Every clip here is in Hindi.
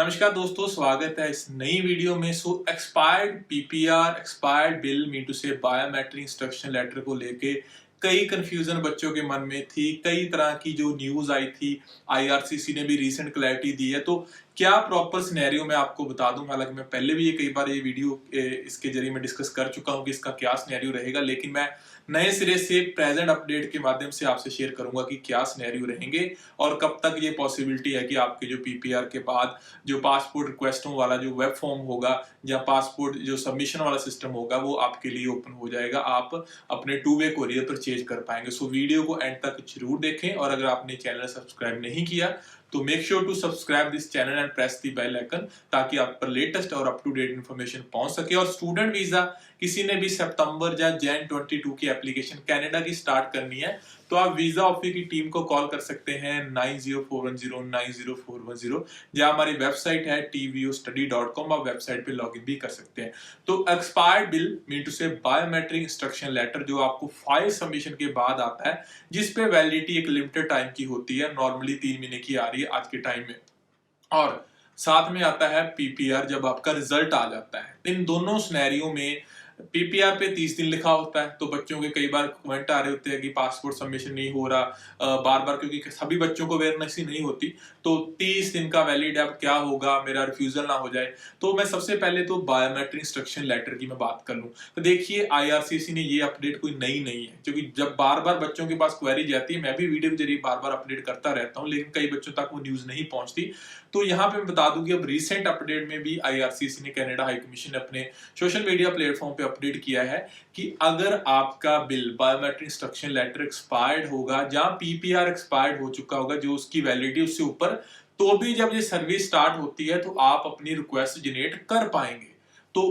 नमस्कार दोस्तों, स्वागत है इस नई वीडियो में। Expired PPR, expired BIL mean to say biometric instruction letter को लेके कई कंफ्यूजन बच्चों के मन में थी। कई तरह की जो न्यूज आई थी, आईआरसीसी ने भी रीसेंट क्लैरिटी दी है। तो क्या प्रॉपर सिनेरियो मैं आपको बता दूं। हालांकि मैं पहले भी कई बार ये वीडियो इसके जरिए मैं डिस्कस कर चुका हूं कि इसका क्या सिनेरियो रहेगा, लेकिन मैं नए सिरे से प्रेजेंट अपडेट के माध्यम से आपसे शेयर करूंगा कि क्या सिनेरियो रहेंगे और कब तक ये पॉसिबिलिटी है कि आपके जो पीपीआर के बाद जो पासपोर्ट रिक्वेस्टों वाला जो वेब फॉर्म होगा या पासपोर्ट जो सबमिशन वाला सिस्टम होगा वो आपके लिए ओपन हो जाएगा। आप अपने टू वे कोरियर पर चेंज कर पाएंगे। सो वीडियो को एंड तक जरूर देखें और अगर आपने चैनल सब्सक्राइब नहीं किया तो make sure to subscribe this channel and press the bell icon ताकि आप पर लेटेस्ट और अप टू डेट इन्फॉर्मेशन पहुंच सके। और स्टूडेंट वीजा किसी ने भी सितंबर या जैन 22 की एप्लीकेशन कनाडा की स्टार्ट करनी है तो आप वीजा ऑफिस की टीम को कॉल कर सकते हैं 9041090410 या हमारी वेबसाइट है tvostudy.com। आप वेबसाइट पे लॉगिन भी कर सकते हैं। तो expired BIL mean to say biometric instruction letter जो आपको फाइल सबमिशन के बाद आता है, जिसपे वैलिडिटी एक लिमिटेड टाइम की होती है, नॉर्मली 3 महीने की आ रही है आज के टाइम में। और साथ में आता है पीपीआर जब आपका रिजल्ट आ जाता है। इन दोनों सिनेरियो में पीपीआर पे 30 दिन लिखा होता है, तो बच्चों के कई बार कमेंट आ रहे होते हैं कि पासपोर्ट सबमिशन नहीं हो रहा बार बार, क्योंकि सभी बच्चों को अवेयरनेस ही नहीं होती। तो 30 दिन का वैलिड है, अब क्या होगा, मेरा रिफ्यूजल ना हो जाए। तो मैं सबसे पहले तो बायोमेट्रिक इंस्ट्रक्शन लेटर की मैं बात कर लूं तो देखिए, आईआरसीसी ने ये अपडेट कोई नई नहीं है, क्योंकि जब बार बार बच्चों के पास क्वेरी जाती है, मैं भी वीडियो के जरिए बार बार अपडेट करता रहता हूँ, लेकिन कई बच्चों तक वो न्यूज नहीं पहुंचती। तो यहाँ पे मैं बता दूं कि अब रिसेंट अपडेट में भी आईआरसीसी ने कनाडा हाई कमीशन ने अपने सोशल मीडिया प्लेटफॉर्म पे अपडेट किया है कि अगर आपका BIL biometric instruction letter expired होगा या पीपीआर एक्सपायर्ड हो चुका होगा जो उसकी वैलिडिटी उससे ऊपर, तो भी जब ये सर्विस स्टार्ट होती है तो आप अपनी रिक्वेस्ट जनरेट कर पाएंगे। तो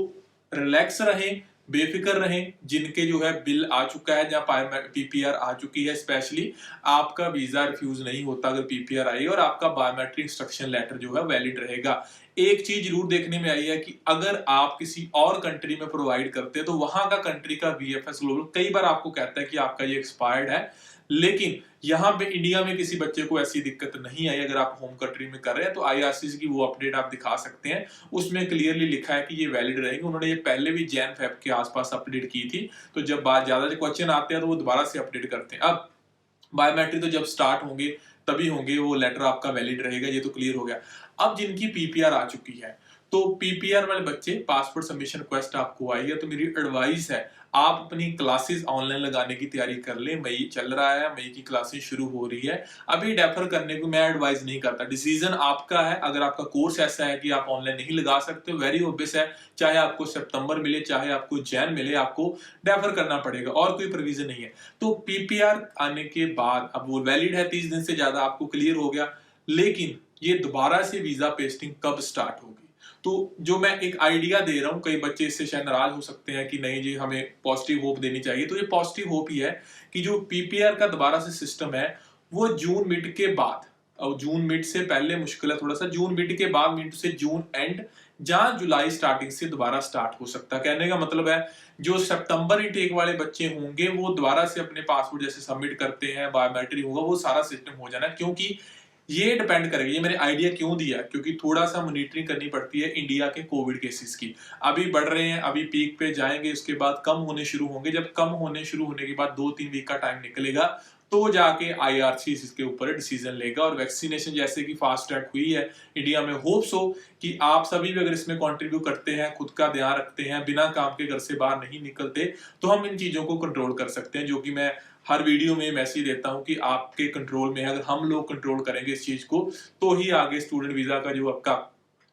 रिलैक्स रहें, बेफिक्र रहें। जिनके जो है बिल आ चुका है या पीपीआर आ चुकी है, स्पेशली आपका वीजा रिफ्यूज नहीं होता अगर पीपीआर आई और आपका बायोमेट्रिक इंस्ट्रक्शन लेटर जो है वैलिड रहेगा। एक चीज जरूर देखने में आई है कि अगर आप किसी और कंट्री में प्रोवाइड करते हैं तो वहां का कंट्री का वीएफएस ग्लोबल कई बार आपको कहता है कि आपका ये एक्सपायर्ड है, लेकिन यहाँ पे इंडिया में किसी बच्चे को ऐसी दिक्कत नहीं आई। अगर आप होम कंट्री में कर रहे हैं तो आईआरसीसी की वो अपडेट आप दिखा सकते हैं, उसमें क्लियरली लिखा है कि ये वैलिड रहेंगे। उन्होंने ये पहले भी जैन फेब के आसपास अपडेट की थी, तो जब बात ज्यादा क्वेश्चन आते हैं तो वो दोबारा से अपडेट करते हैं। अब बायोमेट्रिक तो जब स्टार्ट होंगे तभी होंगे, वो लेटर आपका वैलिड रहेगा, ये तो क्लियर हो गया। अब जिनकी पीपीआर आ चुकी है, तो पीपीआर वाले बच्चे पासपोर्ट सबमिशन रिक्वेस्ट आपको आई है, तो मेरी एडवाइस है आप अपनी क्लासेस ऑनलाइन लगाने की तैयारी कर लें। मई चल रहा है, मई की क्लासेस शुरू हो रही है। अभी डेफर करने को मैं एडवाइस नहीं करता, डिसीजन आपका है। अगर आपका कोर्स ऐसा है कि आप ऑनलाइन नहीं लगा सकते, वेरी ऑब्वियस है, चाहे आपको सितंबर मिले चाहे आपको जैन मिले, आपको डेफर करना पड़ेगा और कोई प्रोविजन नहीं है। तो पीपीआर आने के बाद अब वो वैलिड है 30 दिन से ज्यादा, आपको क्लियर हो गया, लेकिन ये दोबारा से वीजा पेस्टिंग कब स्टार्ट होगी। तो जो मैं एक आइडिया दे रहा हूं, कई बच्चे इससे शायद नाराज हो सकते हैं कि नहीं जी हमें पॉजिटिव होप देनी चाहिए, तो ये पॉजिटिव होप ही है कि जो पीपीआर का दोबारा से सिस्टम है वो जून मिड के बाद, और जून मिड से पहले मुश्किल है थोड़ा सा, जून मिड के बाद मिड से जून एंड जहां जुलाई स्टार्टिंग से दोबारा स्टार्ट हो सकता है। कहने का मतलब है जो सितंबर इनटेक वाले बच्चे होंगे वो दोबारा से अपने पासपोर्ट जैसे सबमिट करते हैं, बायोमेट्रिक होगा, वो सारा सिस्टम हो जाना, क्योंकि ये डिपेंड करेगा। ये मैंने आइडिया क्यों दिया, क्योंकि थोड़ा सा मॉनिटरिंग करनी पड़ती है इंडिया के कोविड केसेस की। अभी बढ़ रहे हैं, अभी पीक पे जाएंगे, उसके बाद कम होने शुरू होंगे। जब कम होने शुरू होने के बाद 2-3 वीक का टाइम निकलेगा तो जाके आईआरसीसी इसके ऊपर डिसीजन लेगा। और वैक्सीनेशन जैसे कि फास्ट ट्रैक हुई है इंडिया में, होप्स हो कि आप सभी भी अगर इसमें कंट्रीब्यूट करते हैं, खुद का ध्यान रखते हैं, बिना काम के घर से बाहर नहीं निकलते, तो हम इन चीजों को कंट्रोल कर सकते हैं, जो कि मैं हर वीडियो में मैसेज देता हूं कि आपके कंट्रोल में है। अगर हम लोग कंट्रोल करेंगे इस चीज को तो ही आगे स्टूडेंट वीजा का जो आपका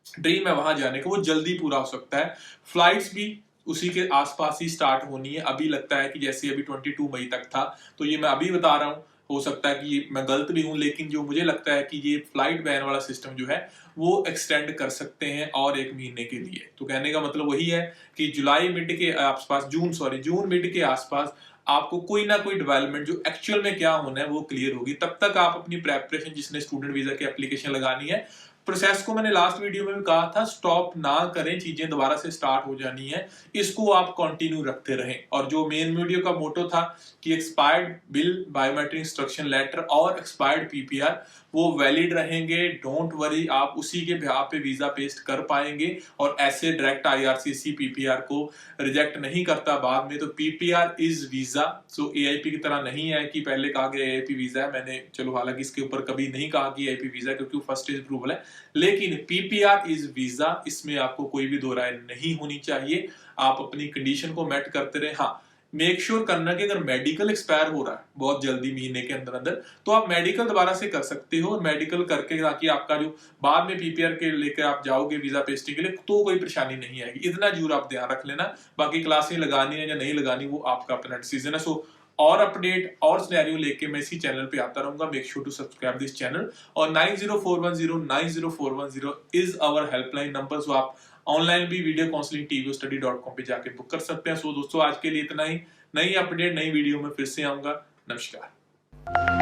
ड्रीम है वहां जाने का वो जल्दी पूरा हो सकता है। फ्लाइट्स भी उसी के आसपास ही स्टार्ट होनी है। अभी लगता है कि जैसे अभी 22 मई तक था, तो ये मैं अभी बता रहा हूँ, हो सकता है कि मैं गलत भी हूं, लेकिन जो मुझे लगता है कि ये फ्लाइट बैन वाला सिस्टम जो है वो एक्सटेंड कर सकते हैं और 1 महीने के लिए। तो कहने का मतलब वही है कि जुलाई मिड के आसपास, जून मिड के आसपास आपको कोई ना कोई डेवलपमेंट जो एक्चुअल में क्या होना है वो क्लियर होगी। तब तक आप अपनी प्रेपरेशन, जिसने स्टूडेंट वीजा की एप्लीकेशन लगानी है, प्रोसेस को मैंने लास्ट वीडियो में भी कहा था, स्टॉप ना करें, चीजें दोबारा से स्टार्ट हो जानी है, इसको आप कंटिन्यू रखते रहें। और जो मेन वीडियो का मोटो था कि expired BIL, biometric instruction letter और एक्सपायर्ड पीपीआर वो वैलिड रहेंगे, डोंट वरी, आप उसी के बिहाफ पे वीजा पेस्ट कर पाएंगे। और ऐसे डायरेक्ट आईआरसीसी पीपीआर को रिजेक्ट नहीं करता बाद में। तो PPR is visa, so AIP की तरह नहीं है कि पहले कहा गया एआईपी वीजा है। मैंने चलो हालांकि इसके ऊपर कभी नहीं कहा कि एआईपी वीजा, क्योंकि वो फर्स्ट स्टेज अप्रूवल है, लेकिन पीपीआर इज वीजा, इसमें आपको कोई भी दो राय नहीं होनी चाहिए। आप अपनी कंडीशन को मेट करते रहे। हाँ, मेक श्योर करना कि अगर मेडिकल एक्सपायर हो रहा है बहुत जल्दी महीने के अंदर अंदर, तो आप मेडिकल दोबारा से कर सकते हो, और मेडिकल करके ताकि आपका जो बाद में पीपीआर के लेकर आप जाओगे वीजा पेस्टिंग के लिए तो कोई परेशानी नहीं आएगी। इतना जरूर आप ध्यान रख लेना। बाकी क्लासें लगानी है या नहीं लगानी वो आपका अपना डिसीजन है। सो और अपडेट और सिनेरियो लेके मैं इसी चैनल पे आता रहूंगा। Make sure to subscribe this channel. और 9041090410 is our helpline number. So आप ऑनलाइन भी वीडियो काउंसलिंग tvstudy.com पे जाके बुक कर सकते हैं। सो दोस्तों आज के लिए इतना ही। नई अपडेट नई वीडियो में फिर से आऊंगा। नमस्कार।